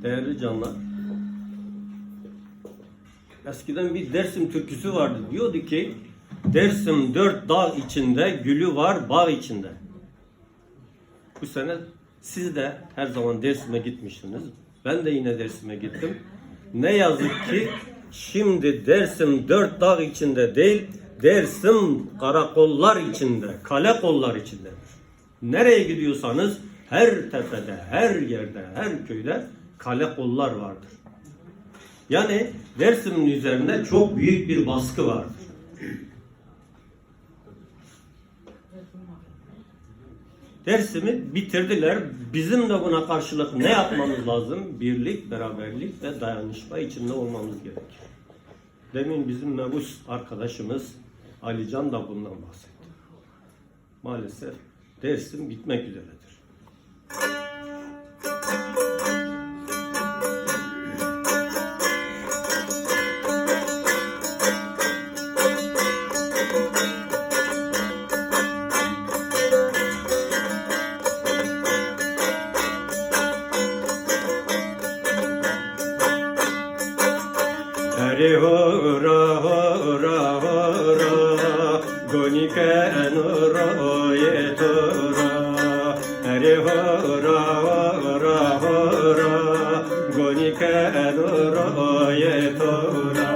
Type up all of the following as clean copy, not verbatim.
Değerli canlar, eskiden bir Dersim türküsü vardı. Diyordu ki, Dersim dört dağ içinde, gülü var bağ içinde. Bu sene siz de her zaman Dersim'e gitmişsiniz. Ben de yine Dersim'e gittim. Ne yazık ki şimdi Dersim dört dağ içinde değil, Dersim karakollar içinde, kale kollar içindedir. Nereye gidiyorsanız her tepede, her yerde, her köyde kale kollar vardır. Yani Dersim'in üzerinde çok büyük bir baskı vardır. Dersim'i bitirdiler. Bizim de buna karşılık ne yapmamız lazım? Birlik, beraberlik ve dayanışma içinde olmamız gerekir. Demin bizim mebus arkadaşımız Alican da bundan bahsetti. Maalesef Dersim bitmek üzeredir. Hare hora hora hora gonike enora yetora. Hare hora hora hora gonike enora yetora.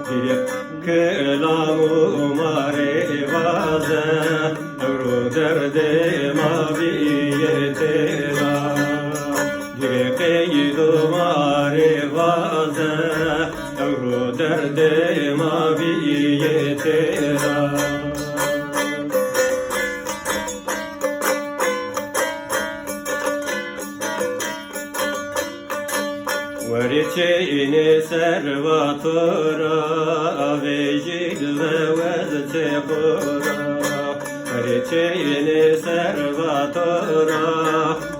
Bir kelamu mare vaze ru derde maviyetera. Bir keydu mare vaze ru derde maviyetera. Veriçeyni servatora vecid ve vezte kura. Veriçeyni servatora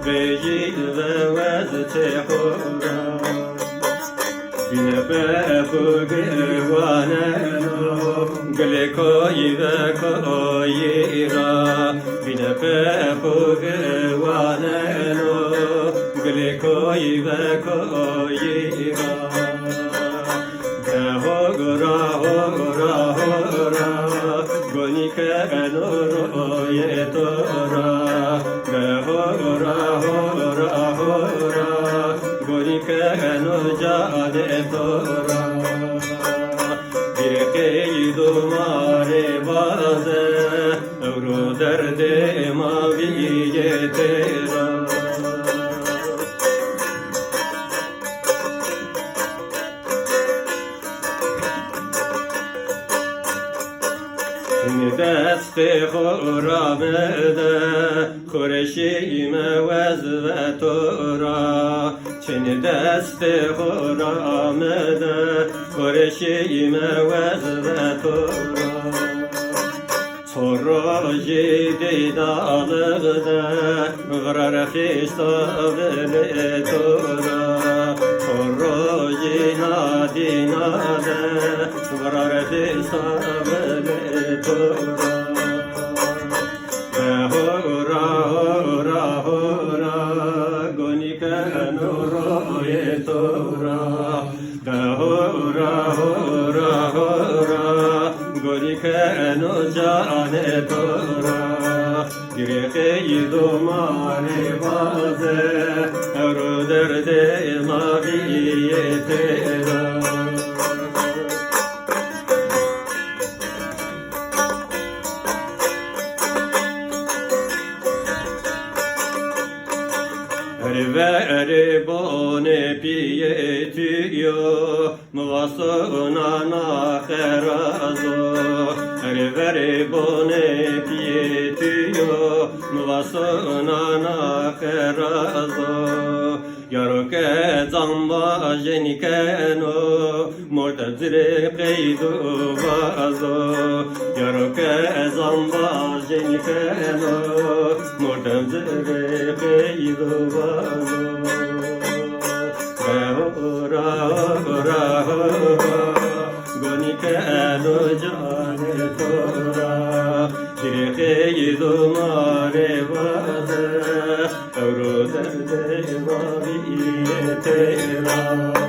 vecid ve vezte kura. Binepe pugirvaneno gele koyi ve koyira. Binepe pugirvaneno gele koyi ve koyira. Hogora hogora hogora gonike enoro yetora. Hogora hogora hogora gonike enojade tora. Bir keydu mare baze evru derde maviyetera. Deste khoramede Kureşime vezvetora. Çin deste khoramede Kureşime vezvetora. Sorroji didalıgda Vrar fistavle tora. Sorroji nadinade Vrar fistavle tora. Hora hora hora gonike enoro yetora. Hora hora hora gonike enojane tora. Girkeyidu mare vaze ero derde maviyetera. Veri bone piyetiyo muvasuna nakherazo. Veri bone piyetiyo muvasuna nakherazo. Yaroke zamba jenikeno mortazire qeydu vazo. Yaroke zamba jenikeno mortazire qeydu vazo. Hora hora hora gonike enojane tora. Girkeyidu mare vaze evru derde maviyete. selam.